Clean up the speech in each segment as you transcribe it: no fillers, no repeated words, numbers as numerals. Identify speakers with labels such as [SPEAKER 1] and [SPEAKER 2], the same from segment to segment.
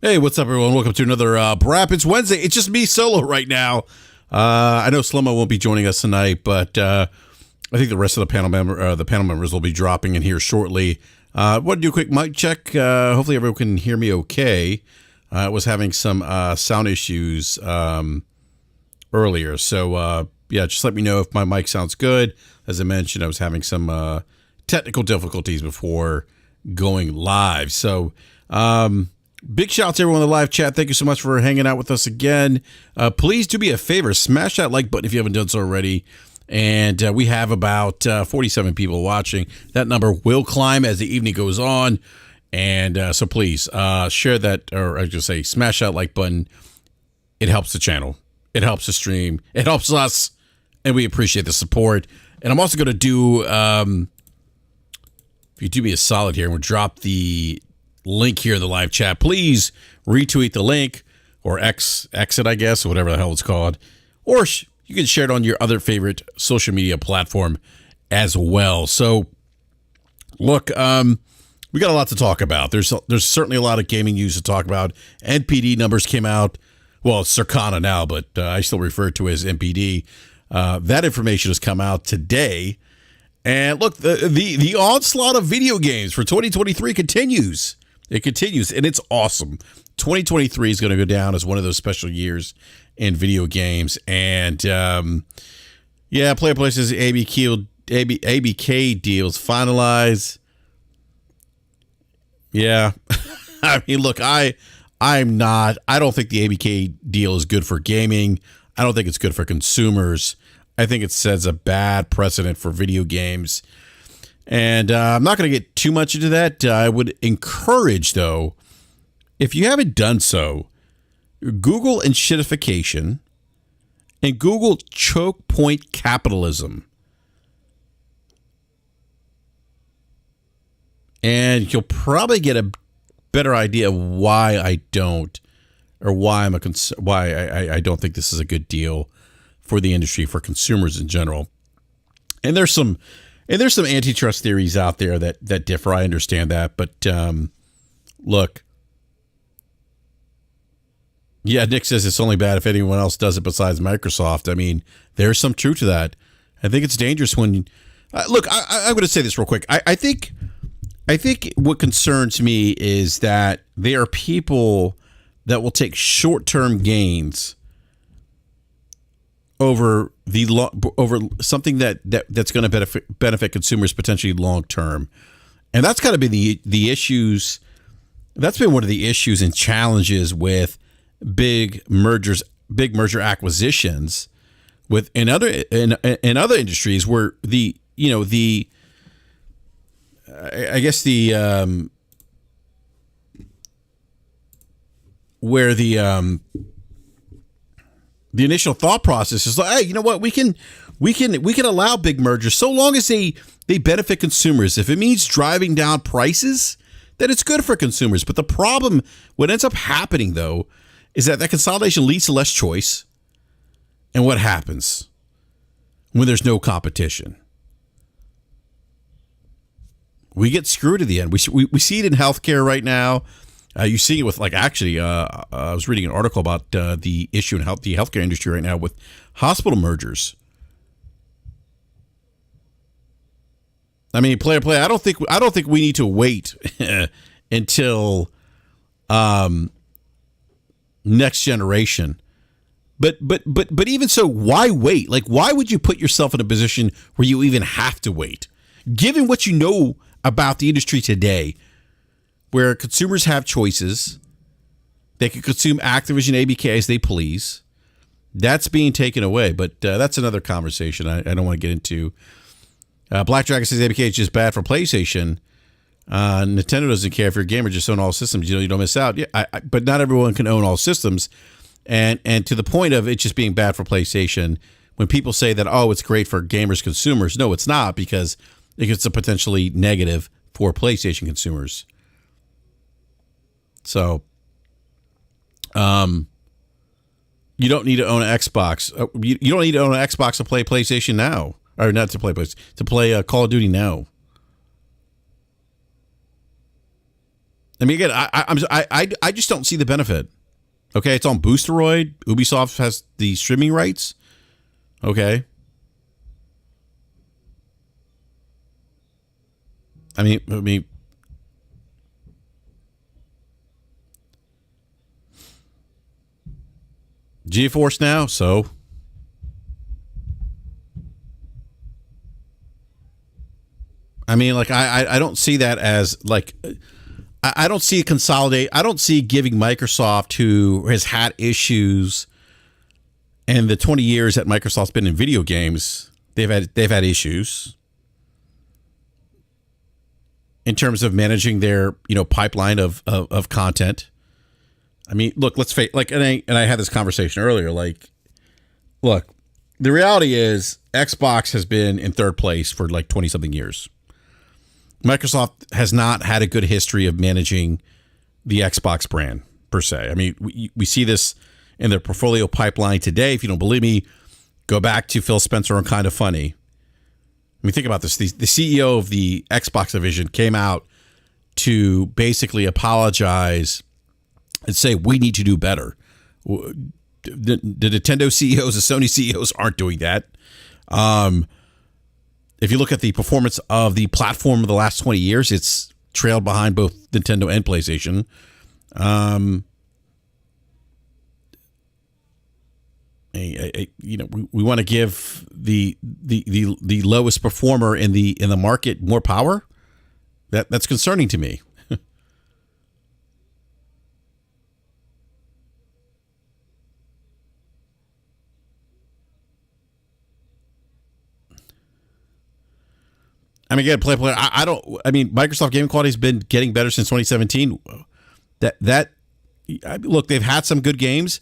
[SPEAKER 1] Hey, what's up, everyone? Welcome to another BRAP. It's Wednesday. It's just me solo right now. I know Slomo won't be joining us tonight, but I think the rest of the panel members will be dropping in here shortly. I want to do a quick mic check. Hopefully, everyone can hear me okay. I was having some sound issues earlier, so yeah, just let me know if my mic sounds good. As I mentioned, I was having some technical difficulties before going live, so. Big shout out to everyone in the live chat. Thank you so much for hanging out with us again. Please do me a favor. Smash that like button if you haven't done so already. And we have about 47 people watching. That number will climb as the evening goes on. And so please share that, or I should say smash that like button. It helps the channel. It helps the stream. It helps us. And we appreciate the support. And I'm also going to do, if you do me a solid here, and we'll drop the link here in the live chat. Please retweet the link or exit, I guess, or whatever the hell it's called. Or you can share it on your other favorite social media platform as well. So, look, we got a lot to talk about. There's certainly a lot of gaming news to talk about. NPD numbers came out. Well, it's Circana now, but I still refer to it as NPD. That information has come out today. And look, the onslaught of video games for 2023 continues. It continues, and it's awesome. 2023 is going to go down as one of those special years in video games. And, yeah, Player Places ABK deals finalized. Yeah. I mean, look, I don't think the ABK deal is good for gaming. I don't think it's good for consumers. I think it sets a bad precedent for video games. And I'm not going to get too much into that. I would encourage, though, if you haven't done so, Google enshittification and Google choke point capitalism. And you'll probably get a better idea of why I don't, or why I don't think this is a good deal for the industry, for consumers in general. And there's some antitrust theories out there that differ. I understand that. But look. Yeah, Nick says it's only bad if anyone else does it besides Microsoft. I mean, there's some truth to that. I think it's dangerous when... look, I'm going to say this real quick. I think what concerns me is that there are people that will take short-term gains over something that's going to benefit consumers potentially long term, and that's got to be the issues. That's been one of the issues and challenges with big merger acquisitions in other industries where the initial thought process is like, hey, you know what? We can allow big mergers so long as they benefit consumers. If it means driving down prices, then it's good for consumers. But the problem, what ends up happening though, is that consolidation leads to less choice. And what happens when there's no competition? We get screwed at the end. We see it in healthcare right now. You see it with, like, actually, I was reading an article about the issue in the healthcare industry right now with hospital mergers. I mean, play. I don't think we need to wait until next generation. But even so, why wait? Like, why would you put yourself in a position where you even have to wait, given what you know about the industry today? Where consumers have choices, they can consume Activision ABK as they please. That's being taken away, but that's another conversation I don't want to get into. Black Dragon says ABK is just bad for PlayStation. Nintendo doesn't care if you're a gamer, just own all systems. You don't miss out. Yeah, but not everyone can own all systems. And to the point of it just being bad for PlayStation, when people say that, oh, it's great for gamers, consumers, no, it's not, because it's a potentially negative for PlayStation consumers. So, you don't need to own an Xbox. You don't need to own an Xbox to play PlayStation Now, or not to play PlayStation, to play Call of Duty Now. I mean, again, I just don't see the benefit. Okay, it's on Boosteroid. Ubisoft has the streaming rights. Okay. I mean, GeForce Now, so I mean, like I don't see that as like I don't see consolidate. I don't see giving Microsoft, who has had issues, and the 20 years that Microsoft's been in video games, they've had issues in terms of managing their pipeline of content. I mean, look, let's face like, and I had this conversation earlier. Like, look, the reality is Xbox has been in third place for like 20 something years. Microsoft has not had a good history of managing the Xbox brand per se. I mean, we see this in their portfolio pipeline today. If you don't believe me, go back to Phil Spencer on Kind of Funny. I mean, think about this. The CEO of the Xbox division came out to basically apologize and say, we need to do better. The Nintendo CEOs, the Sony CEOs aren't doing that. If you look at the performance of the platform of the last 20 years, it's trailed behind both Nintendo and PlayStation. We want to give the lowest performer in the market more power. That's concerning to me. I mean, again, play. I don't. I mean, Microsoft game quality has been getting better since 2017. Look, they've had some good games,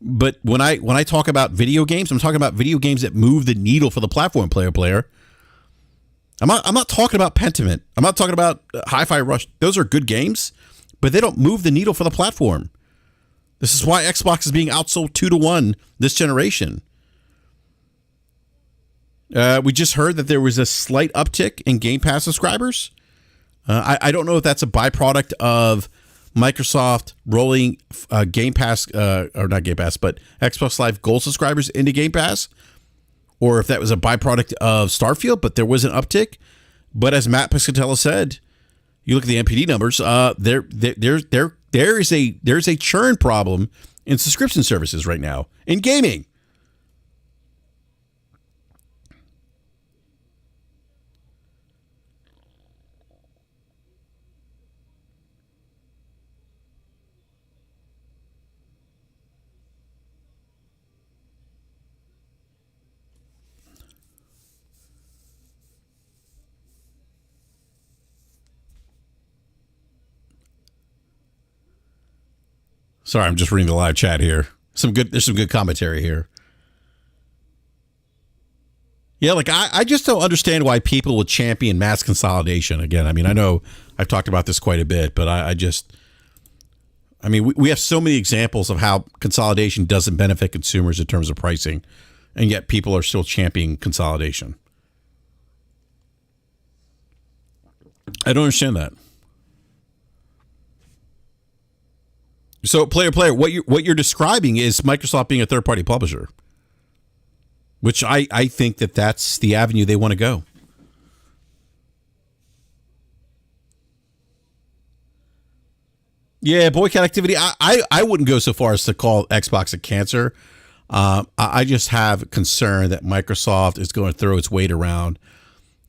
[SPEAKER 1] but when I talk about video games, I'm talking about video games that move the needle for the platform player. I'm not talking about Pentiment. I'm not talking about Hi-Fi Rush. Those are good games, but they don't move the needle for the platform. This is why Xbox is being outsold 2-1 this generation. We just heard that there was a slight uptick in GamePass subscribers. I don't know if that's a byproduct of Microsoft rolling Game Pass, or not Game Pass, but Xbox Live Gold subscribers into Game Pass, or if that was a byproduct of Starfield, but there was an uptick. But as Matt Piscatella said, you look at the NPD numbers, there's a churn problem in subscription services right now in gaming. Sorry, I'm just reading the live chat here. There's some good commentary here. Yeah, like I just don't understand why people would champion mass consolidation. Again, I mean, I know I've talked about this quite a bit, but we have so many examples of how consolidation doesn't benefit consumers in terms of pricing, and yet people are still championing consolidation. I don't understand that. So, player, what you're describing is Microsoft being a third-party publisher, which I think that's the avenue they want to go. Yeah, boycott activity. I wouldn't go so far as to call Xbox a cancer. I just have concern that Microsoft is going to throw its weight around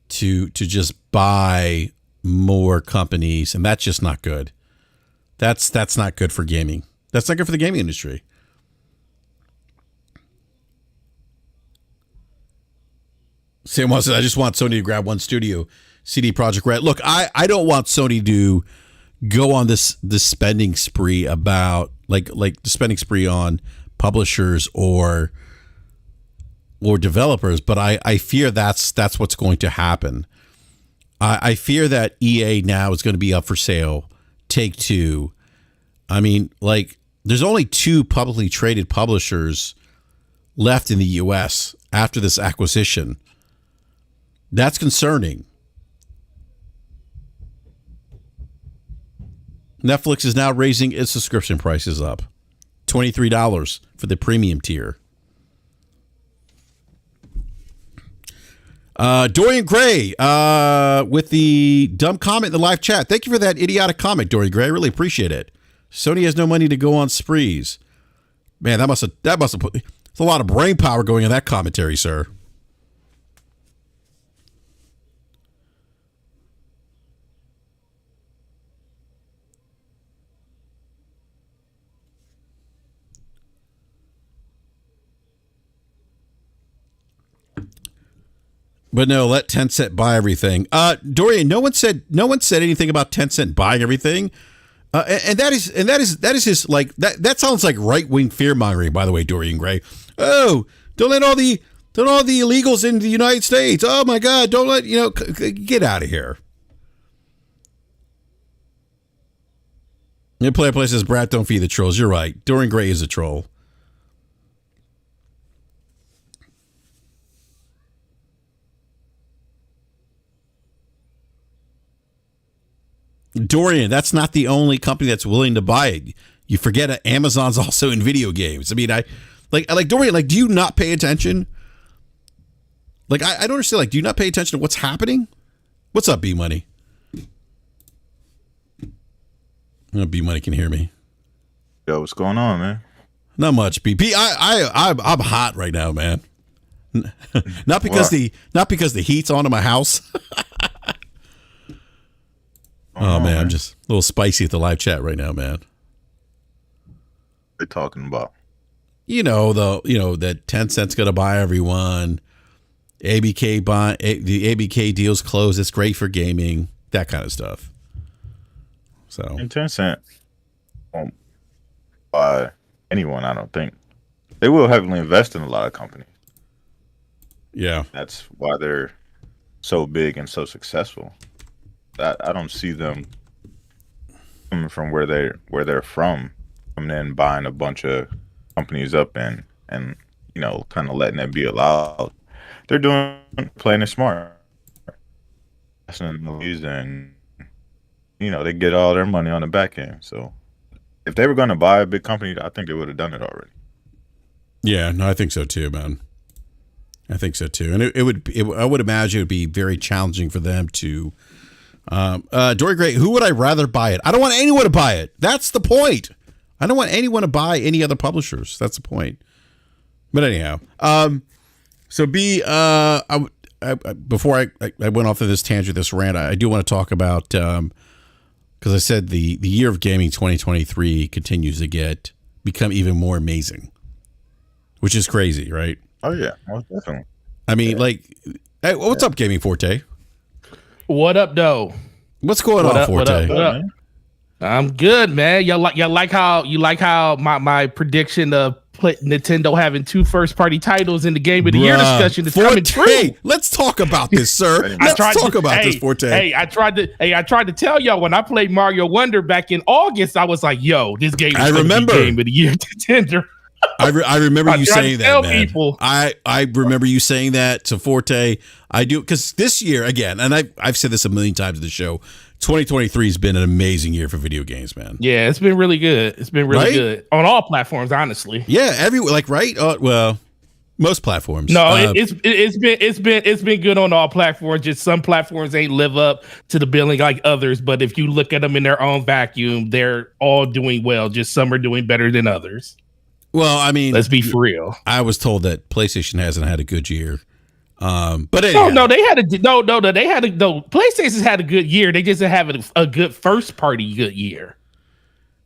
[SPEAKER 1] to just buy more companies, and that's just not good. That's not good for gaming. That's not good for the gaming industry. Sam wants I just want Sony to grab one studio, CD Projekt Red. Look, I don't want Sony to go on this spending spree about like the spending spree on publishers or developers, but I fear that's what's going to happen. I fear that EA now is going to be up for sale. Take-Two. I mean, like, there's only 2 publicly traded publishers left in the U.S. after this acquisition. That's concerning. Netflix is now raising its subscription prices up. $23 for the premium tier. Dorian Gray with the dumb comment in the live chat. Thank you for that idiotic comment, Dorian Gray. I really appreciate it. Sony has no money to go on sprees. Man, that must have put there's a lot of brain power going in that commentary, sir. But no, let Tencent buy everything. Dorian, no one said anything about Tencent buying everything. And that is just like that sounds like right-wing fear-mongering, by the way, Dorian Gray. Oh, don't let all the illegals into the United States. Oh my God, don't let, get out of here. Player Play says, Brat, don't feed the trolls. You're right. Dorian Gray is a troll. Dorian, that's not the only company that's willing to buy it. You forget Amazon's also in video games. I mean, I like Dorian, like, do you not pay attention? Like, I don't understand. Like, do you not pay attention to what's happening? What's up, B Money? B Money can hear me.
[SPEAKER 2] Yo, what's going on, man?
[SPEAKER 1] Not much, B. I'm hot right now, man. Not because the heat's on in my house. Oh man, I'm just a little spicy at the live chat right now, man.
[SPEAKER 2] What are they talking about?
[SPEAKER 1] That Tencent's gonna buy everyone. The ABK deal's closed. It's great for gaming, that kind of stuff. So,
[SPEAKER 2] and Tencent won't buy anyone, I don't think. They will heavily invest in a lot of companies.
[SPEAKER 1] Yeah,
[SPEAKER 2] that's why they're so big and so successful. I don't see them coming from where they're from, coming in, buying a bunch of companies up and kind of letting it be allowed. They're playing it smart. And they get all their money on the back end. So if they were going to buy a big company, I think they would have done it already.
[SPEAKER 1] Yeah, no, I think so too, man. I think so too, and I would imagine it would be very challenging for them to. Dory Gray, who would I rather buy it? I don't want anyone to buy it. That's the point. I don't want anyone to buy any other publishers. That's the point. But anyhow, so B, before I went off of this tangent, this rant, I do want to talk about because I said the year of gaming 2023 continues to become even more amazing, which is crazy, right?
[SPEAKER 2] Oh yeah, most definitely.
[SPEAKER 1] I mean, hey, what's up, Gaming Forte?
[SPEAKER 3] What up, though?
[SPEAKER 1] What's going on, Forte?
[SPEAKER 3] What up? I'm good, man. You like how my prediction of Nintendo having 2 first-party titles in the Game of the Year discussion is coming true.
[SPEAKER 1] Let's talk about this, sir. Let's talk about this, Forte.
[SPEAKER 3] Hey, I tried to tell y'all when I played Mario Wonder back in August, I was like, "Yo, this game is the Game of the Year contender."
[SPEAKER 1] I remember you saying that, man.
[SPEAKER 3] People.
[SPEAKER 1] I remember you saying that to Forte. I do, because this year, again, and I've said this a million times in the show, 2023 has been an amazing year for video games, man.
[SPEAKER 3] Yeah, it's been really good. It's been really good on all platforms, honestly.
[SPEAKER 1] Yeah, right? Well, most platforms.
[SPEAKER 3] No, it's been good on all platforms. Just some platforms ain't live up to the billing like others. But if you look at them in their own vacuum, they're all doing well. Just some are doing better than others.
[SPEAKER 1] Well, I mean,
[SPEAKER 3] let's be for real.
[SPEAKER 1] I was told that PlayStation hasn't had a good year. But anyhow.
[SPEAKER 3] PlayStation's had a good year. They just have a good first party good year.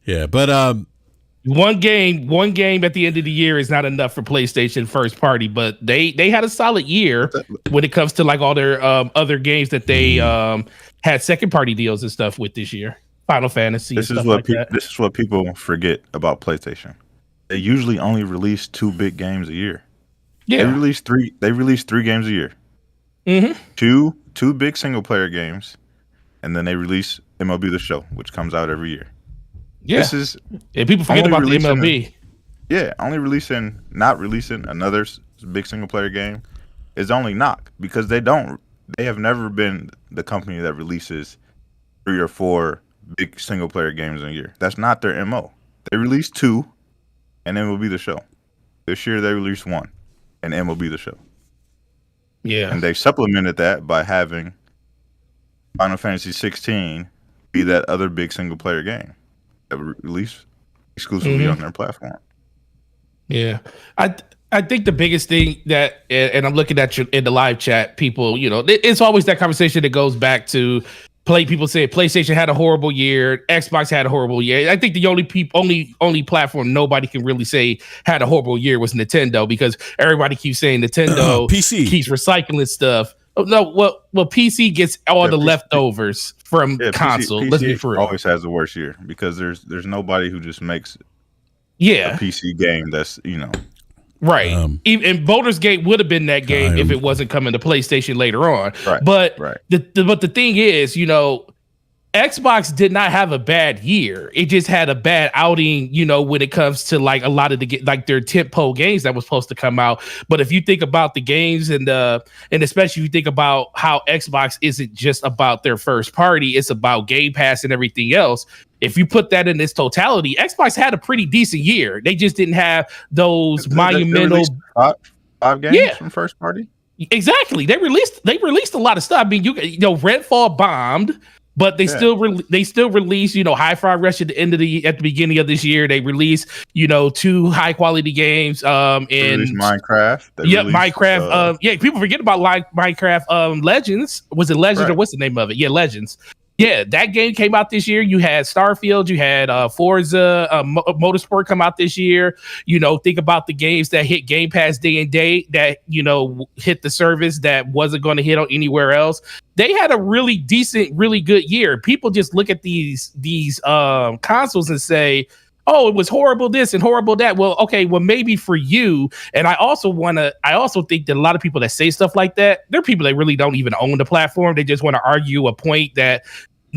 [SPEAKER 1] Yeah, but
[SPEAKER 3] one game at the end of the year is not enough for PlayStation first party, but they had a solid year when it comes to like all their other games that they had second party deals and stuff with this year. Final Fantasy.
[SPEAKER 2] This is what people forget about PlayStation. They usually only release 2 big games a year. Yeah, they release 3 games a year.
[SPEAKER 3] Mm-hmm.
[SPEAKER 2] Two big single player games, and then they release MLB The Show, which comes out every year.
[SPEAKER 3] Yeah, people forget about the MLB.
[SPEAKER 2] Not releasing another big single player game is only knock because they have never been the company that releases 3 or 4 big single player games in a year. That's not their MO. They release 2, and MLB The Show. This year they released 1, and MLB The Show.
[SPEAKER 3] Yeah,
[SPEAKER 2] and they supplemented that by having Final Fantasy 16 be that other big single player game that released exclusively on their platform.
[SPEAKER 3] Yeah, I think the biggest thing that, and I'm looking at you in the live chat, people, it's always that conversation that goes back to people say PlayStation had a horrible year, Xbox had a horrible year. I think the only platform nobody can really say had a horrible year was Nintendo, because everybody keeps saying Nintendo
[SPEAKER 1] PC
[SPEAKER 3] keeps recycling stuff. Oh, no, well, PC gets all the leftovers from console.
[SPEAKER 2] PC
[SPEAKER 3] Let's be for real.
[SPEAKER 2] Always has the worst year because there's nobody who just makes a PC game that's
[SPEAKER 3] right. Even Baldur's Gate would have been that game if it wasn't coming to PlayStation later on.
[SPEAKER 2] Right.
[SPEAKER 3] But the thing is, Xbox did not have a bad year. It just had a bad outing, when it comes to like a lot of their tentpole games that was supposed to come out. But if you think about the games and especially if you think about how Xbox isn't just about their first party, it's about Game Pass and everything else. If you put that in its totality, Xbox had a pretty decent year. They just didn't have those monumental
[SPEAKER 2] five games from first party.
[SPEAKER 3] Exactly. They released a lot of stuff. I mean, Redfall bombed. But they still release, Hi-Fi Rush at the beginning of this year. They release, 2 high quality games. And
[SPEAKER 2] Minecraft.
[SPEAKER 3] Minecraft. People forget about Minecraft. Legends. Was it Legends or what's the name of it? Yeah, Legends. Yeah, that game came out this year. You had Starfield, you had Forza Motorsport come out this year. Think about the games that hit Game Pass day and date that, hit the service that wasn't going to hit on anywhere else. They had a really decent, really good year. People just look at these consoles and say, oh, it was horrible this and horrible that. Well, okay, maybe for you. And I also think that a lot of people that say stuff like that, they're people that really don't even own the platform. They just want to argue a point that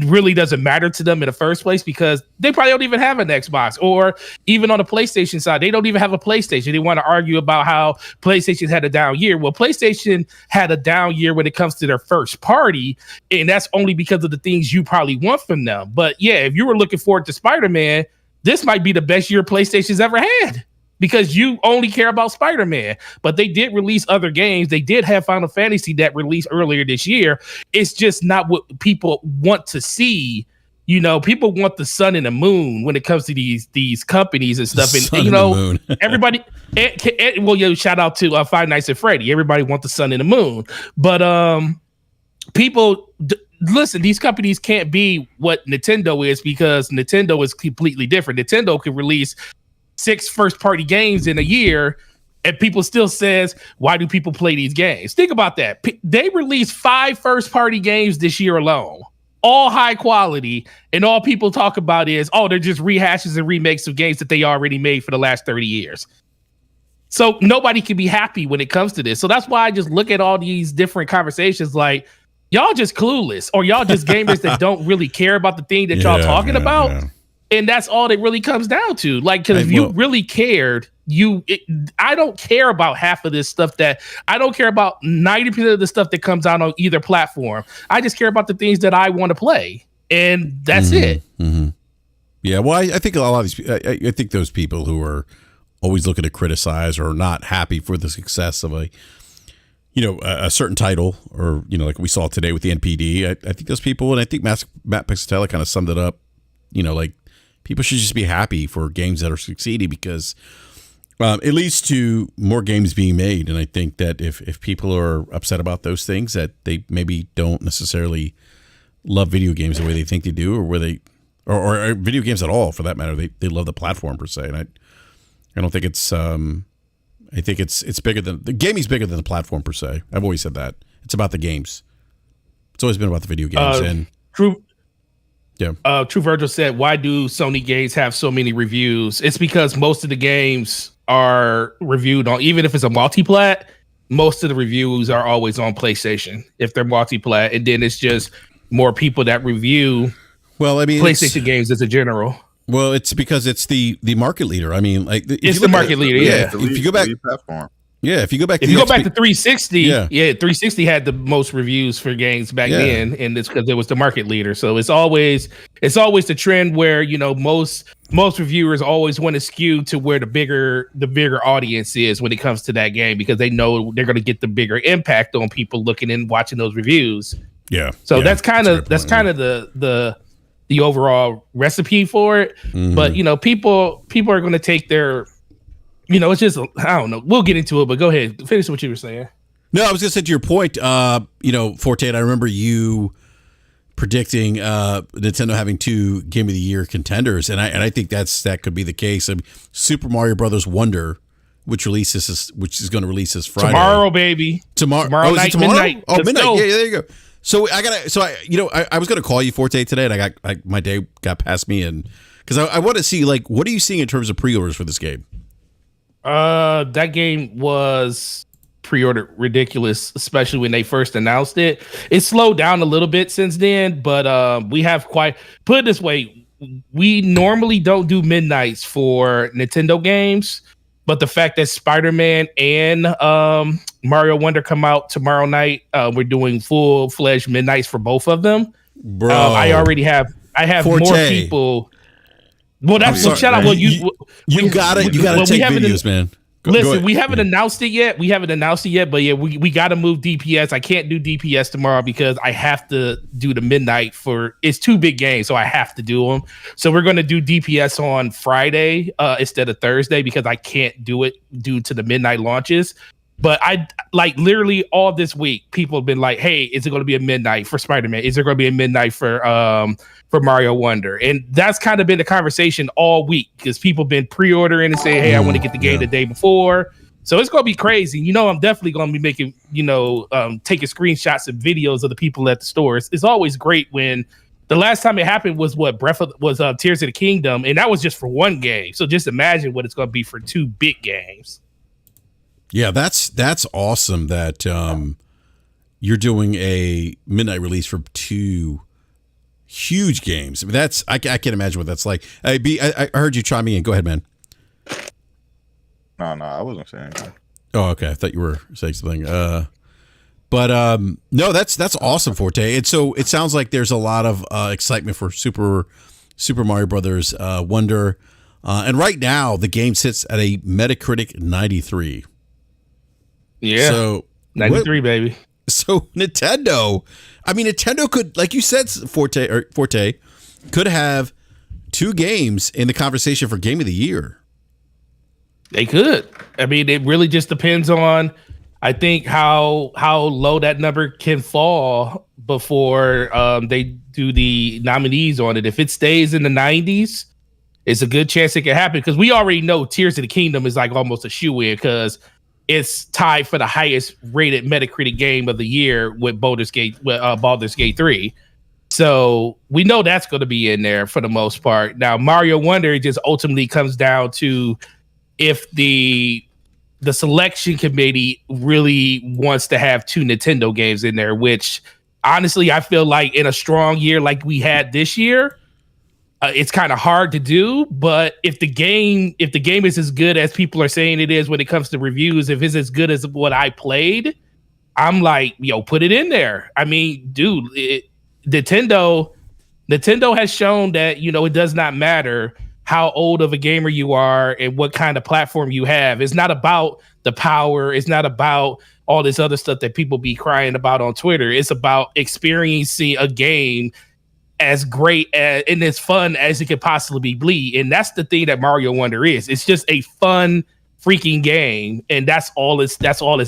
[SPEAKER 3] really doesn't matter to them in the first place, because they probably don't even have an Xbox, or even on the PlayStation side, they don't even have a PlayStation. They want to argue about how PlayStation had a down year. Well, PlayStation had a down year when it comes to their first party, and that's only because of the things you probably want from them. But yeah, if you were looking forward to Spider-Man, this might be the best year PlayStation's ever had, because you only care about Spider-Man. But they did release other games. They did have Final Fantasy that released earlier this year. It's just not what people want to see. People want the sun and the moon when it comes to these companies and stuff. And everybody. Shout out to Five Nights at Freddy. Everybody wants the sun and the moon, but people. Listen, these companies can't be what Nintendo is, because Nintendo is completely different. Nintendo can release 6 first-party games in a year, and people still says, why do people play these games? Think about that. They released 5 first-party games this year alone, all high quality, and all people talk about is, they're just rehashes and remakes of games that they already made for the last 30 years. So nobody can be happy when it comes to this. So that's why I just look at all these different conversations like, y'all just clueless, or y'all just gamers that don't really care about the thing that y'all talking about. Yeah. And that's all it really comes down to. Like, because if you really cared, I don't care about half of this stuff I don't care about 90% of the stuff that comes out on either platform. I just care about the things that I want to play. And that's it.
[SPEAKER 1] Mm-hmm. Yeah. Well, I think a lot of these, I think those people who are always looking to criticize or not happy for the success of a certain title, or, like we saw today with the NPD, I think those people, and I think Matt Pixatella kind of summed it up, like people should just be happy for games that are succeeding, because it leads to more games being made. And I think that if people are upset about those things, that they maybe don't necessarily love video games the way they think they do, or or video games at all, for that matter. They love the platform per se. And I don't think it's, I think it's bigger than the gaming's bigger than the platform per se. I've always said that. It's about the games. It's always been about the video games. And
[SPEAKER 3] True. Yeah. True Virgil said, why do Sony games have so many reviews? It's because most of the games are reviewed on, even if it's a multi-plat, most of the reviews are always on PlayStation if they're multi-plat, and then it's just more people that review PlayStation games as a general.
[SPEAKER 1] Well, it's because it's the market leader. I mean, like
[SPEAKER 3] it's the market leader. Yeah.
[SPEAKER 1] If you go back, Yeah, if you go back to
[SPEAKER 3] if you go back to 360,
[SPEAKER 1] yeah,
[SPEAKER 3] 360 had the most reviews for games back then, and it's because it was the market leader. So it's always the trend where most reviewers always want to skew to where the bigger audience is when it comes to that game, because they know they're going to get the bigger impact on people looking and watching those reviews.
[SPEAKER 1] Yeah.
[SPEAKER 3] So that's kind of the overall recipe for it. Mm-hmm. But people are going to take their, it's just, I don't know. We'll get into it, but go ahead, finish what you were saying.
[SPEAKER 1] No, I was going to say to your point, Forte, and I remember you predicting Nintendo having 2 Game of the Year contenders, and I think that could be the case. I mean, Super Mario Brothers Wonder, which is going to release this Friday.
[SPEAKER 3] Tomorrow, baby.
[SPEAKER 1] Tomorrow night, midnight. Oh, midnight. Yeah, there you go. So I was going to call you, Forte, today, and my day got past me, and because I want to see, like, what are you seeing in terms of pre-orders for this game?
[SPEAKER 3] That game was pre-ordered ridiculous, especially when they first announced it. It slowed down a little bit since then, but we have put it this way, we normally don't do midnights for Nintendo games, but the fact that Spider-Man and Mario Wonder come out tomorrow night, we're doing full-fledged midnights for both of them.
[SPEAKER 1] Bro,
[SPEAKER 3] I have
[SPEAKER 1] Forte.
[SPEAKER 3] More people. Well, that's what shout out. Well, you
[SPEAKER 1] gotta take videos, man.
[SPEAKER 3] Listen, we haven't announced it yet. But yeah, we got to move DPS. I can't do DPS tomorrow because I have to do the midnight it's 2 big games, so I have to do them. So we're going to do DPS on Friday instead of Thursday because I can't do it due to the midnight launches. But I literally all this week, people have been like, "Hey, is it going to be a midnight for Spider-Man? Is there going to be a midnight for Mario Wonder?" And that's kind of been the conversation all week because people have been pre-ordering and saying, "Hey, I want to get the game the day before." So it's going to be crazy. I'm definitely going to be making, taking screenshots and videos of the people at the stores. It's always great when the last time it happened was Tears of the Kingdom, and that was just for 1 game. So just imagine what it's going to be for 2 big games.
[SPEAKER 1] Yeah, that's awesome that you're doing a midnight release for 2 huge games. I mean, I can't imagine what that's like. I heard you chiming in. Go ahead, man.
[SPEAKER 2] No, I wasn't saying anything.
[SPEAKER 1] Oh, okay. I thought you were saying something. But no, that's awesome, Forte. And so it sounds like there's a lot of excitement for Super Mario Brothers Wonder. And right now, the game sits at a Metacritic 93.
[SPEAKER 3] Yeah,
[SPEAKER 1] so
[SPEAKER 3] 93, baby.
[SPEAKER 1] So Nintendo could, like you said, Forte could have 2 games in the conversation for Game of the Year.
[SPEAKER 3] They could. I mean, it really just depends on, I think, how low that number can fall before they do the nominees on it. If it stays in the 90s, it's a good chance it can happen because we already know Tears of the Kingdom is like almost a shoe-in because it's tied for the highest rated Metacritic game of the year with Baldur's Gate 3. So we know that's going to be in there for the most part. Now, Mario Wonder just ultimately comes down to if the selection committee really wants to have 2 Nintendo games in there, which honestly, I feel like in a strong year like we had this year, it's kind of hard to do. But if the game is as good as people are saying it is when it comes to reviews, if it's as good as what I played, I'm like, put it in there. I mean, dude, Nintendo has shown that, it does not matter how old of a gamer you are and what kind of platform you have. It's not about the power. It's not about all this other stuff that people be crying about on Twitter. It's about experiencing a game as great and as fun as it could possibly be. And that's the thing that Mario Wonder is. It's just a fun freaking game, and that's all it's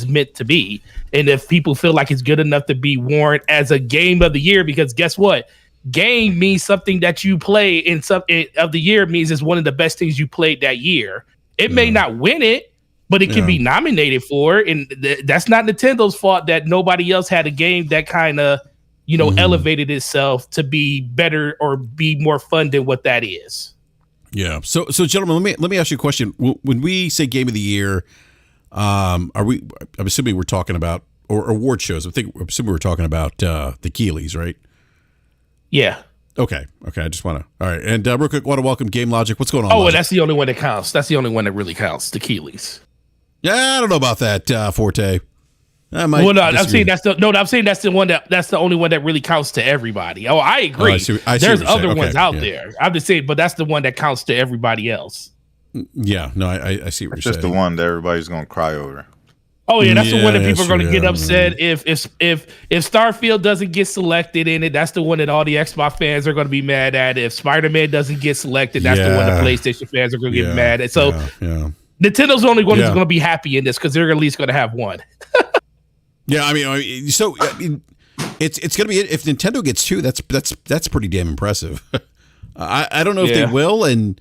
[SPEAKER 3] meant to be. And if people feel like it's good enough to be warranted as a game of the year, because guess what? Game means something that you play in of the year means it's one of the best things you played that year. It may not win it, but it can be nominated for it. And that's not Nintendo's fault that nobody else had a game that kind of, elevated itself to be better or be more fun than what that is.
[SPEAKER 1] Yeah. So gentlemen, let me ask you a question. When we say Game of the Year, I'm assuming we're talking about or award shows. I'm assuming we're talking about the Keeleys, right?
[SPEAKER 3] Yeah.
[SPEAKER 1] Okay. I just want to. All right. And real quick, want to welcome Game Logic. What's going on?
[SPEAKER 3] Oh,
[SPEAKER 1] Logic?
[SPEAKER 3] and that's the only one that counts. That's the only one that really counts. The Keeleys.
[SPEAKER 1] Yeah, I don't know about that, Forte. I might
[SPEAKER 3] Well, no, I'm
[SPEAKER 1] disagree.
[SPEAKER 3] saying that's the only one that really counts to everybody. Oh, I agree.
[SPEAKER 1] I see
[SPEAKER 3] There's
[SPEAKER 1] what you're
[SPEAKER 3] other
[SPEAKER 1] saying.
[SPEAKER 3] ones
[SPEAKER 1] Okay,
[SPEAKER 3] out
[SPEAKER 1] yeah.
[SPEAKER 3] there. I'm just saying, but that's the one that counts to everybody else.
[SPEAKER 1] Yeah, no, I see what
[SPEAKER 2] It's
[SPEAKER 1] you're
[SPEAKER 2] just
[SPEAKER 1] saying.
[SPEAKER 2] the one that everybody's gonna cry over.
[SPEAKER 3] Oh yeah, that's the one that
[SPEAKER 1] Yeah,
[SPEAKER 3] people are going to
[SPEAKER 1] sure,
[SPEAKER 3] get
[SPEAKER 1] yeah.
[SPEAKER 3] upset if Starfield doesn't get selected in it. That's the one that all the Xbox fans are going to be mad at. If Spider-Man doesn't get selected, that's the one the
[SPEAKER 1] Yeah.
[SPEAKER 3] PlayStation fans are going to get
[SPEAKER 1] Yeah,
[SPEAKER 3] mad at. So
[SPEAKER 1] yeah.
[SPEAKER 3] Nintendo's the only one who's
[SPEAKER 1] Yeah.
[SPEAKER 3] going to be happy in this because they're at least going to have one.
[SPEAKER 1] Yeah, I mean, so I mean, it's going to be if Nintendo gets 2. That's pretty damn impressive. I don't know if they will, and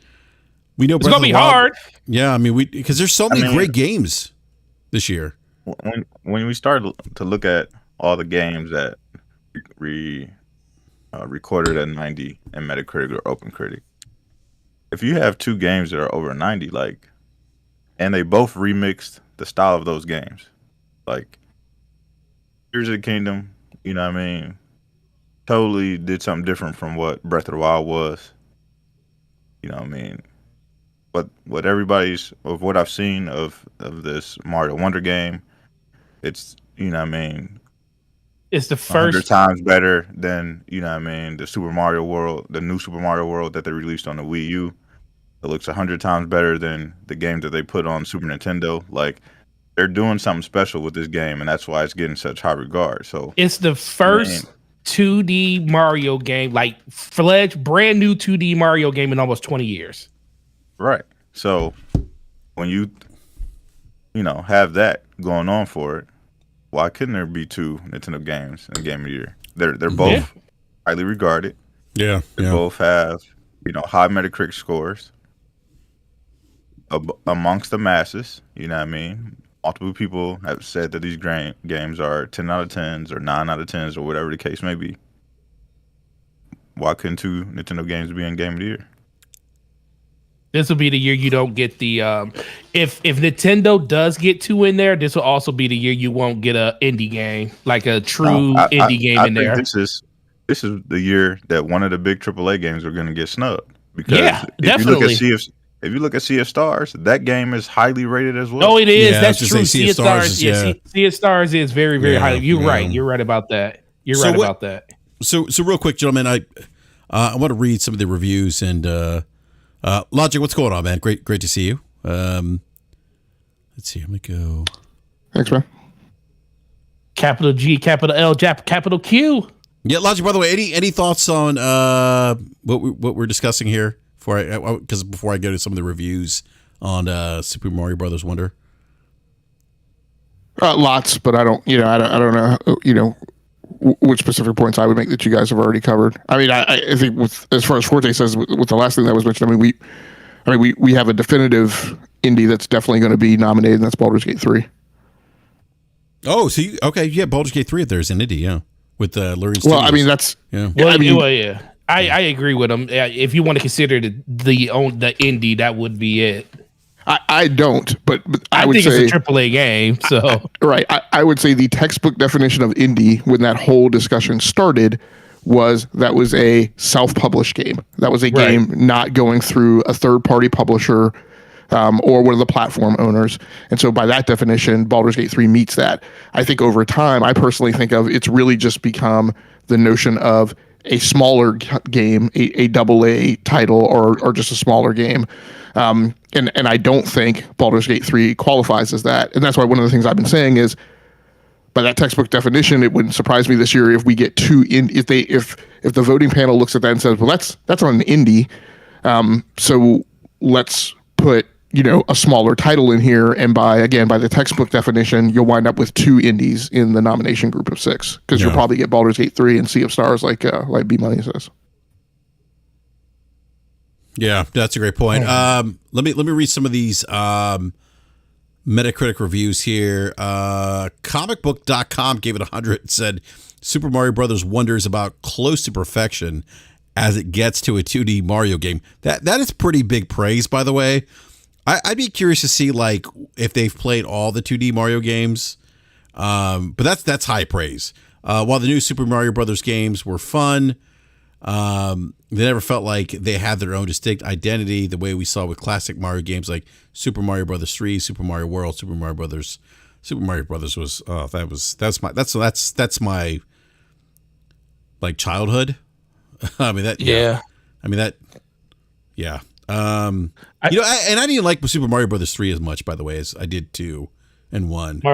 [SPEAKER 1] we know
[SPEAKER 3] It's going to be hard.
[SPEAKER 1] Yeah, I mean, because there's so many great games this year.
[SPEAKER 2] When we start to look at all the games that recorded at 90 in Metacritic or OpenCritic, if you have 2 games that are over 90, like, and they both remixed the style of those games, like Tears of the Kingdom, you know what I mean, totally did something different from what Breath of the Wild was, you know what I mean. But what I've seen of this Mario Wonder game, it's, you know what I mean,
[SPEAKER 3] It's the
[SPEAKER 2] 100
[SPEAKER 3] first.
[SPEAKER 2] times better than, you know what I mean, the new Super Mario World that they released on the Wii U. It looks 100 times better than the game that they put on Super Nintendo. Like, they're doing something special with this game, and that's why it's getting such high regard. So
[SPEAKER 3] It's the first 2D Mario game, like fledged, brand new 2D Mario game in almost 20 years.
[SPEAKER 2] right. So when you have that going on for it, why couldn't there be 2 Nintendo games in Game of the Year? They're both highly regarded.
[SPEAKER 1] Yeah,
[SPEAKER 2] They both have, high Metacritic scores amongst the masses. You know what I mean? Multiple people have said that these games are 10 out of 10s or 9 out of 10s or whatever the case may be. Why couldn't 2 Nintendo games be in Game of the Year?
[SPEAKER 3] This will be the year you don't get the if Nintendo does get 2 in there, this will also be the year you won't get a indie game, like a true indie game in there.
[SPEAKER 2] This is the year that one of the big AAA games are going to get snubbed, because
[SPEAKER 3] definitely.
[SPEAKER 2] If you look at Sea of Stars, that game is highly rated as well.
[SPEAKER 3] Oh, it is.
[SPEAKER 1] Yeah,
[SPEAKER 3] That's
[SPEAKER 1] I was just
[SPEAKER 3] true.
[SPEAKER 1] saying
[SPEAKER 3] Sea of Stars. Sea of Stars is very, very highly. You're right. You're right about that. About that.
[SPEAKER 1] So real quick, gentlemen, I want to read some of the reviews and Logic. What's going on, man? Great to see you. Let's see. Let me go.
[SPEAKER 4] Thanks, man.
[SPEAKER 3] Capital G, capital L, capital Q.
[SPEAKER 1] Yeah, Logic. By the way, any thoughts on what we're discussing here? Before I go to some of the reviews on Super Mario Brothers Wonder.
[SPEAKER 4] Lots, but I don't know, which specific points I would make that you guys have already covered. I mean, I think as far as Forte says, with the last thing that was mentioned, we have a definitive indie that's definitely going to be nominated, and that's Baldur's Gate 3.
[SPEAKER 1] Oh, so Baldur's Gate 3 if there's an indie, yeah, with Lurian Studios.
[SPEAKER 4] Well, I mean, that's
[SPEAKER 3] yeah. I agree with him. If you want to consider the indie, that would be it.
[SPEAKER 4] I don't, but I would
[SPEAKER 3] think
[SPEAKER 4] say
[SPEAKER 3] it's a AAA game. So
[SPEAKER 4] I would say the textbook definition of indie when that whole discussion started was a self-published game. That was a game not going through a third-party publisher or one of the platform owners. And so by that definition, Baldur's Gate 3 meets that. I think over time, I personally think of it's really just become the notion of a smaller game, a AA title, or just a smaller game. And I don't think Baldur's Gate 3 qualifies as that. And that's why one of the things I've been saying is, by that textbook definition, it wouldn't surprise me this year if we get 2 if the voting panel looks at that and says, well, that's not an indie. So let's put a smaller title in here, and by the textbook definition, you'll wind up with 2 indies in the nomination group of 6, because you'll probably get Baldur's Gate 3 and Sea of Stars, like B Money says.
[SPEAKER 1] Yeah, that's a great point. Let me read some of these Metacritic reviews here. Comicbook.com gave it 100 and said Super Mario Brothers Wonder is about close to perfection as it gets to a 2D Mario game. That is pretty big praise, by the way. I'd be curious to see like if they've played all the 2D Mario games, but that's high praise. While the new Super Mario Brothers games were fun, They never felt like they had their own distinct identity the way we saw with classic Mario games like Super Mario Brothers 3, Super Mario World, Super Mario Brothers. Super Mario Brothers was that's my like childhood. I mean that yeah. I didn't like Super Mario Brothers 3 as much, by the way, as I did 2 and 1.
[SPEAKER 3] Super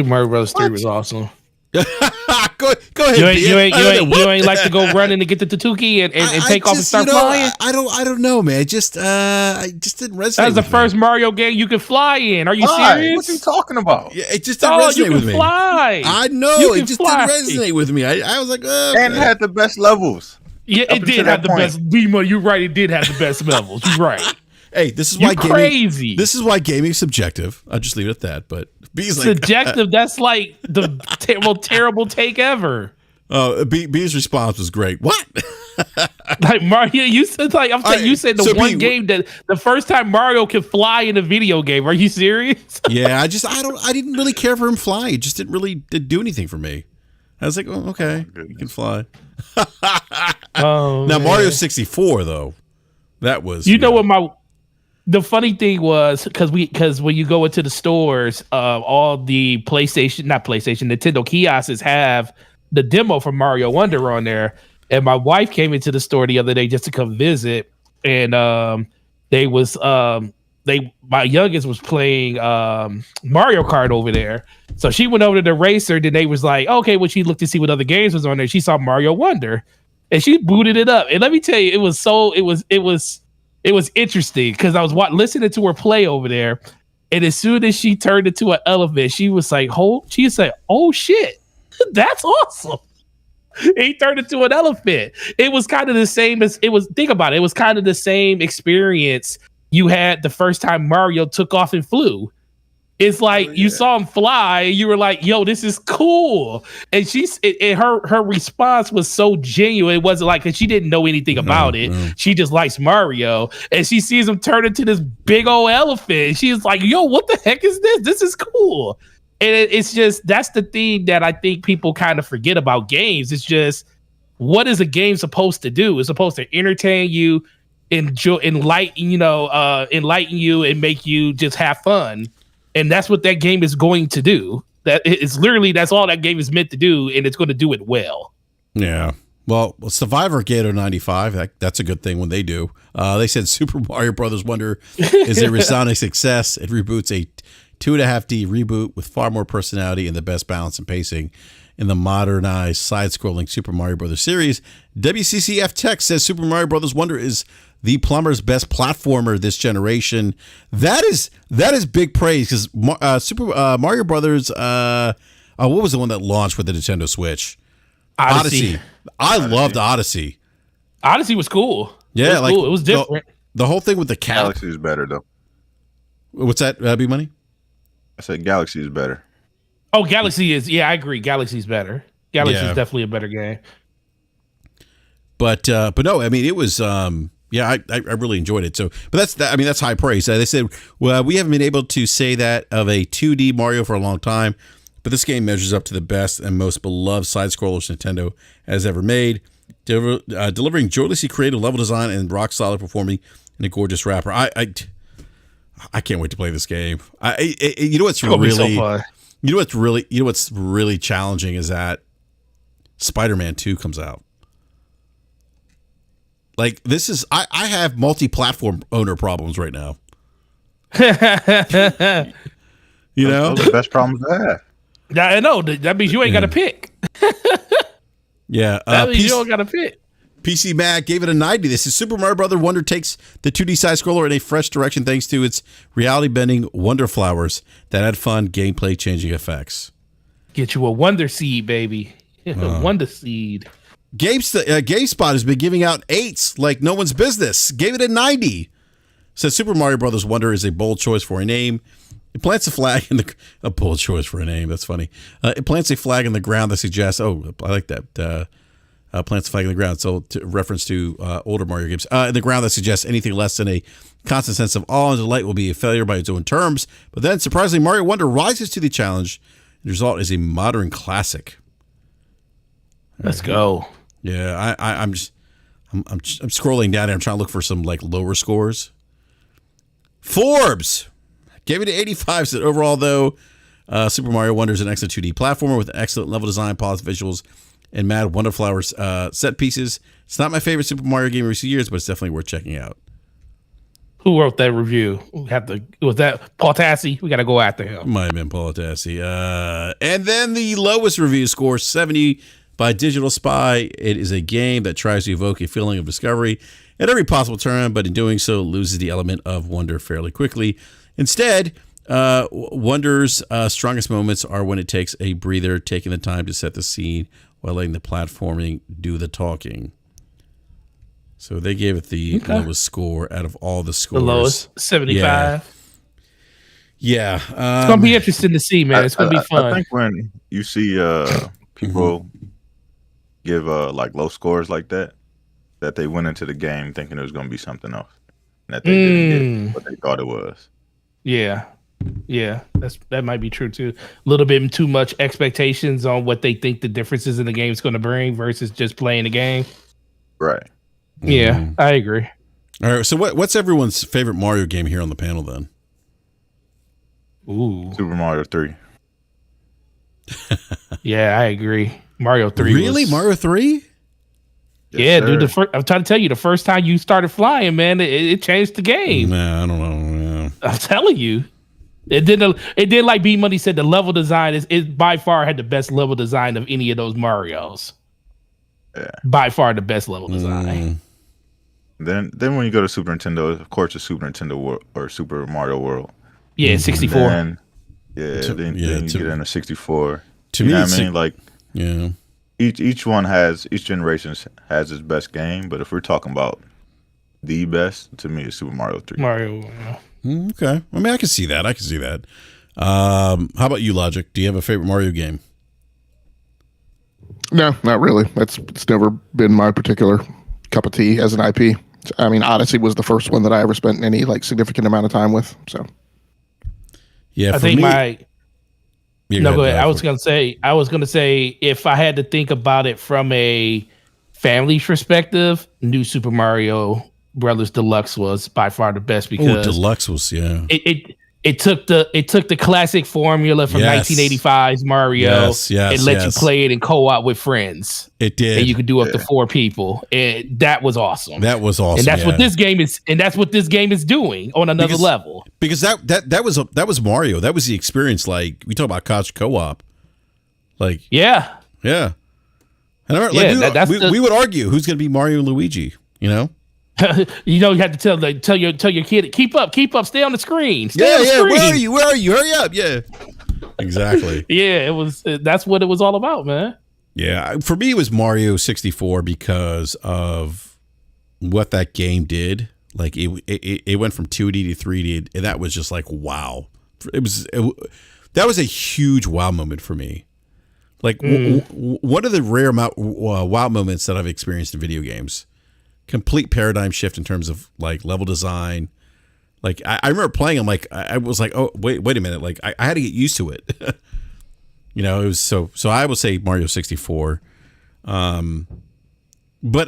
[SPEAKER 3] Mario Brothers 3 was awesome.
[SPEAKER 1] go ahead.
[SPEAKER 3] You ain't like to go running to get the Tatuki and take off and start flying.
[SPEAKER 1] I don't know, man. I just didn't resonate.
[SPEAKER 3] That was the first Mario game you could fly in. Are you serious?
[SPEAKER 2] What are you talking about?
[SPEAKER 1] Yeah, it just didn't resonate with me.
[SPEAKER 3] Fly.
[SPEAKER 1] I know it just didn't resonate with me. I was like, okay.
[SPEAKER 2] And it had the best levels.
[SPEAKER 3] Yeah, it did have the best. B-Mo, you're right. It did have the best levels. You're right.
[SPEAKER 1] Hey, this is why
[SPEAKER 3] crazy.
[SPEAKER 1] This is why gaming is subjective. I'll just leave it at that. But B's like
[SPEAKER 3] subjective. That's like the terrible take ever.
[SPEAKER 1] B's response was great. What?
[SPEAKER 3] Like Mario, you said you said the one game that the first time Mario could fly in a video game. Are you serious?
[SPEAKER 1] Yeah, I didn't really care for him flying. It just didn't really do anything for me. I was like, oh, okay, you can fly. Now Mario 64 though, that was
[SPEAKER 3] the funny thing was because when you go into the stores, all the Nintendo kiosks have the demo for Mario Wonder on there. And my wife came into the store the other day just to come visit, and my youngest was playing Mario Kart over there. So she went over to the racer. Then they was like, okay, well, she looked to see what other games was on there. She saw Mario Wonder, and she booted it up. And let me tell you, it was interesting because I was listening to her play over there, and as soon as she turned into an elephant, she was like, "Oh shit, that's awesome." He turned into an elephant. It was kind of the same as it was. Think about it. It was kind of the same experience you had the first time Mario took off and flew. It's like you saw him fly, and you were like, "Yo, this is cool." And her response was so genuine. It wasn't like because she didn't know anything about it. She just likes Mario, and she sees him turn into this big old elephant. She's like, "Yo, what the heck is this? This is cool." And it's just that's the thing that I think people kind of forget about games. It's just what is a game supposed to do? It's supposed to entertain you, enlighten you, and make you just have fun. And that's what that game is going to do. That's all that game is meant to do, and it's going to do it well.
[SPEAKER 1] Yeah. Well, Survivor Gator 95, that's a good thing when they do. They said Super Mario Brothers Wonder is a resounding success. It reboots a 2.5D reboot with far more personality and the best balance and pacing in the modernized side-scrolling Super Mario Brothers series. WCCF Tech says Super Mario Brothers Wonder is the plumber's best platformer this generation. That is big praise because Super Mario Brothers. What was the one that launched with the Nintendo Switch? Odyssey. I loved Odyssey.
[SPEAKER 3] Odyssey was cool.
[SPEAKER 1] Yeah,
[SPEAKER 3] cool. It was different.
[SPEAKER 1] The whole thing with the cat.
[SPEAKER 2] Galaxy is better though.
[SPEAKER 1] What's that? B-Money?
[SPEAKER 2] I said Galaxy is better.
[SPEAKER 3] Oh, Galaxy is. Yeah, I agree. Galaxy's better. Galaxy is definitely a better game.
[SPEAKER 1] But no, I mean it was. I really enjoyed it. So, but that's high praise. They said, well, we haven't been able to say that of a 2D Mario for a long time, but this game measures up to the best and most beloved side-scrollers Nintendo has ever made, delivering joyously creative level design and rock-solid performing in a gorgeous wrapper. I can't wait to play this game. You know what's really challenging is that Spider-Man 2 comes out. Like this is I have multi-platform owner problems right now. You know,
[SPEAKER 2] those are the best problems to have.
[SPEAKER 3] I know that means you ain't got to pick.
[SPEAKER 1] Yeah,
[SPEAKER 3] that means you don't got to pick.
[SPEAKER 1] PC Mag gave it a 90. This is Super Mario Brother Wonder takes the 2D side scroller in a fresh direction thanks to its reality bending wonder flowers that add fun gameplay changing effects.
[SPEAKER 3] Get you a Wonder Seed, baby. A Wonder Seed.
[SPEAKER 1] GameSpot has been giving out 8s like no one's business. Gave it a 90. Says Super Mario Brothers Wonder is a bold choice for a name. It plants a flag in a bold choice for a name. That's funny. It plants a flag in the ground that suggests. Oh, I like that. Plants a flag in the ground. So reference to older Mario games. In the ground that suggests anything less than a constant sense of awe and delight will be a failure by its own terms. But then, surprisingly, Mario Wonder rises to the challenge. The result is a modern classic.
[SPEAKER 3] Let's go.
[SPEAKER 1] Yeah, I'm just I'm scrolling down here. I'm trying to look for some like lower scores. Forbes gave it an 85. Said overall though, Super Mario Wonder is an excellent 2D platformer with excellent level design, polished visuals, and mad Wonderflower set pieces. It's not my favorite Super Mario game in recent years, but it's definitely worth checking out.
[SPEAKER 3] Who wrote that review? Was that Paul Tassi? We got to go after him.
[SPEAKER 1] Might have been Paul Tassi. And then the lowest review score, 70 by Digital Spy. It is a game that tries to evoke a feeling of discovery at every possible turn, but in doing so loses the element of wonder fairly quickly. Instead, Wonder's strongest moments are when it takes a breather, taking the time to set the scene while letting the platforming do the talking. So they gave it the lowest score out of all the scores.
[SPEAKER 3] The lowest, 75.
[SPEAKER 1] Yeah.
[SPEAKER 3] It's going to be interesting to see, man. It's going to be fun.
[SPEAKER 2] I think when you see people give like low scores like that they went into the game thinking it was going to be something else. And that they didn't get what they thought it was.
[SPEAKER 3] Yeah. Yeah, that might be true too. A little bit too much expectations on what they think the differences in the game is going to bring versus just playing the game.
[SPEAKER 2] Right.
[SPEAKER 3] Yeah, I agree.
[SPEAKER 1] All right, so what's everyone's favorite Mario game here on the panel then?
[SPEAKER 3] Ooh,
[SPEAKER 2] Super Mario 3.
[SPEAKER 3] Yeah, I agree. Mario 3.
[SPEAKER 1] Really? Mario 3?
[SPEAKER 3] Yeah,
[SPEAKER 2] Yes,
[SPEAKER 3] dude. I'm trying to tell you, the first time you started flying, man, it changed the game.
[SPEAKER 1] Nah, I don't know. Yeah.
[SPEAKER 3] I'm telling you. It did like B Money said, the level design is by far had the best level design of any of those Marios.
[SPEAKER 2] Yeah.
[SPEAKER 3] By far the best level design.
[SPEAKER 2] Then when you go to Super Nintendo, of course, it's Super Nintendo World or Super Mario World.
[SPEAKER 3] Yeah, 64.
[SPEAKER 2] Then you get into 64.
[SPEAKER 1] To
[SPEAKER 2] you
[SPEAKER 1] me,
[SPEAKER 2] know what I mean? Like,
[SPEAKER 1] yeah.
[SPEAKER 2] each generation has its best game, but if we're talking about the best, to me, it's Super Mario 3.
[SPEAKER 3] Mario.
[SPEAKER 1] Okay. I mean, I can see that. How about you, Logic? Do you have a favorite Mario game?
[SPEAKER 4] No, not really. It's never been my particular cup of tea as an IP. I mean, Odyssey was the first one that I ever spent any like significant amount of time with. So,
[SPEAKER 1] yeah,
[SPEAKER 3] I think
[SPEAKER 1] me,
[SPEAKER 3] go ahead. I was gonna say if I had to think about it from a family perspective, New Super Mario Brothers Deluxe was by far the best because
[SPEAKER 1] Deluxe was
[SPEAKER 3] it took the classic formula from 1985's Mario and let you play it in co-op with friends.
[SPEAKER 1] It did,
[SPEAKER 3] and you could do up to 4 people, and that was awesome.
[SPEAKER 1] That was awesome,
[SPEAKER 3] and that's what this game is. And that's what this game is doing on another level. Because
[SPEAKER 1] that was Mario. That was the experience. Like we talk about couch co-op. Like
[SPEAKER 3] yeah.
[SPEAKER 1] And I remember, we would argue who's going to be Mario and Luigi. You know.
[SPEAKER 3] You have to tell your kid, keep up, stay on the screen. Stay on the screen.
[SPEAKER 1] Where are you? Hurry up. Yeah. Exactly.
[SPEAKER 3] Yeah, that's what it was all about, man.
[SPEAKER 1] Yeah, for me it was Mario 64 because of what that game did. Like it went from 2D to 3D, and that was just like wow. That was a huge wow moment for me. Like one of the rare wow moments that I've experienced in video games. Complete paradigm shift in terms of like level design. Like I remember playing. I'm like I was like, oh wait a minute. Like I had to get used to it. It was so I would say Mario 64. But I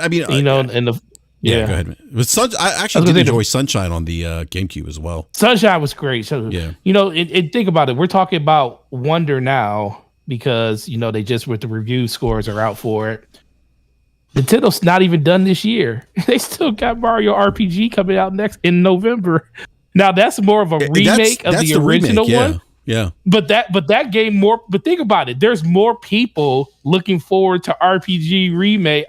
[SPEAKER 1] mean,
[SPEAKER 3] go
[SPEAKER 1] ahead. But I actually did enjoy Sunshine on the GameCube as well.
[SPEAKER 3] Sunshine was great. So
[SPEAKER 1] yeah,
[SPEAKER 3] and think about it. We're talking about Wonder now because they just with the review scores are out for it. Nintendo's not even done this year. They still got Mario RPG coming out next in November. Now that's more of a remake of the original one.
[SPEAKER 1] Yeah.
[SPEAKER 3] But that game more. But think about it. There's more people looking forward to RPG remake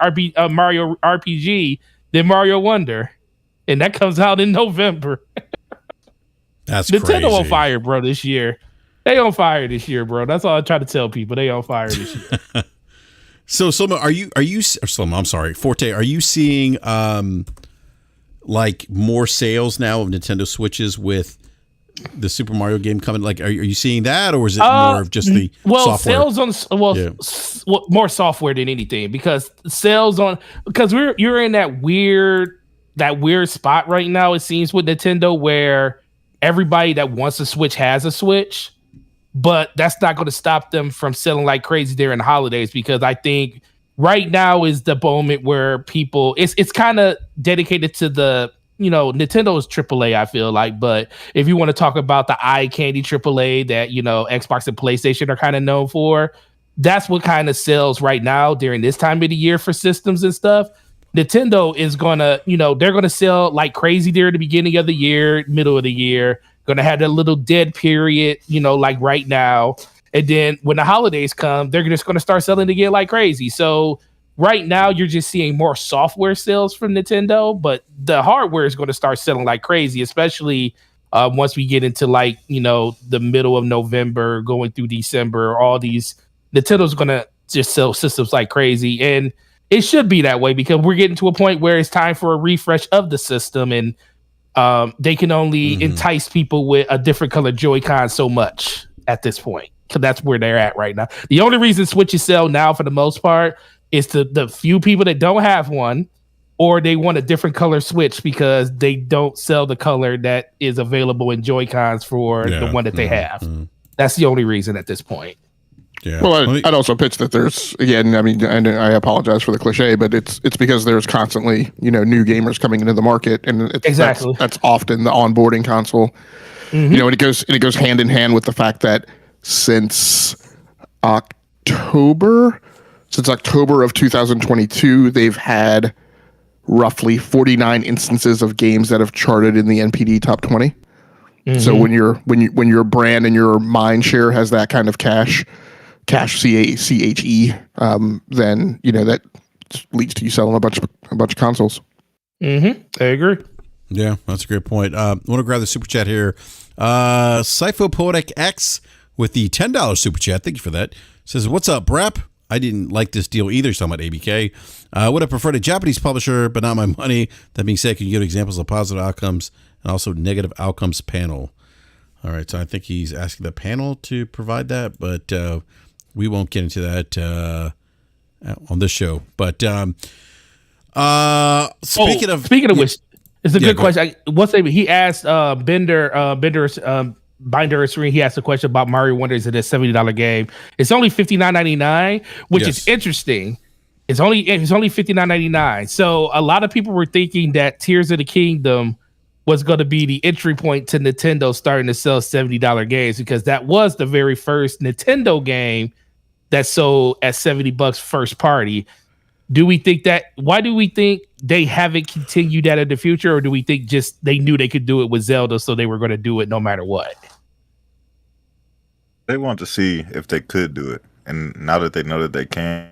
[SPEAKER 3] Mario RPG than Mario Wonder, and that comes out in November.
[SPEAKER 1] That's
[SPEAKER 3] Nintendo
[SPEAKER 1] crazy.
[SPEAKER 3] on fire, bro. This year, they on fire this year, bro. That's all I try to tell people. They on fire this year.
[SPEAKER 1] So, Sloma, I'm sorry, Forte, are you seeing like more sales now of Nintendo Switches with the Super Mario game coming? Like, are you seeing that, or is it more of just the software?
[SPEAKER 3] Sales on more software than anything because you're in that weird spot right now. It seems with Nintendo where everybody that wants a Switch has a Switch. But that's not going to stop them from selling like crazy during the holidays because I think right now is the moment where people it's kind of dedicated to the Nintendo's AAA, I feel like. But if you want to talk about the eye candy AAA that Xbox and PlayStation are kind of known for, that's what kind of sells right now during this time of the year for systems and stuff. Nintendo is gonna, they're gonna sell like crazy during the beginning of the year, middle of the year. Gonna have that little dead period, like right now. And then when the holidays come, they're just gonna start selling again like crazy. So right now, you're just seeing more software sales from Nintendo, but the hardware is going to start selling like crazy, especially once we get into like, the middle of November, going through December. All these Nintendo's going to just sell systems like crazy. And it should be that way because we're getting to a point where it's time for a refresh of the system. And they can only entice people with a different color Joy-Con so much at this point. Because that's where they're at right now. The only reason Switches sell now for the most part is to the few people that don't have one, or they want a different color Switch because they don't sell the color that is available in Joy-Cons for the one that they have. That's the only reason at this point.
[SPEAKER 1] Yeah.
[SPEAKER 4] Well, I'd also pitch that there's, again, I mean, and I apologize for the cliche, but it's because there's constantly, new gamers coming into the market, and
[SPEAKER 3] exactly
[SPEAKER 4] that's often the onboarding console. And it goes hand in hand with the fact that since October of 2022, they've had roughly 49 instances of games that have charted in the NPD top 20. So when your brand and your mind share has that kind of cache CHE, then that leads to you selling a bunch of consoles.
[SPEAKER 3] I agree.
[SPEAKER 1] Yeah, that's a great point. I want to grab the super chat here. Cyphopoetic X with the $10 super chat. Thank you for that. Says, "What's up, BRAP? I didn't like this deal either." So I'm at ABK. Would have preferred a Japanese publisher, but not my money. That being said, can you give examples of positive outcomes and also negative outcomes panel? All right, so I think he's asking the panel to provide that, but we won't get into that on this show. But speaking of
[SPEAKER 3] which, it's a good question. He asked Binder Screen, he asked a question about Mario Wonder. Is it a $70 game? It's only $59.99, which is interesting. It's only $59.99. So a lot of people were thinking that Tears of the Kingdom was going to be the entry point to Nintendo starting to sell $70 games, because that was the very first Nintendo game that sold at $70 first party. Why do we think they haven't continued that in the future, or do we think just they knew they could do it with Zelda, so they were going to do it no matter what?
[SPEAKER 2] They want to see if they could do it, and now that they know that they can,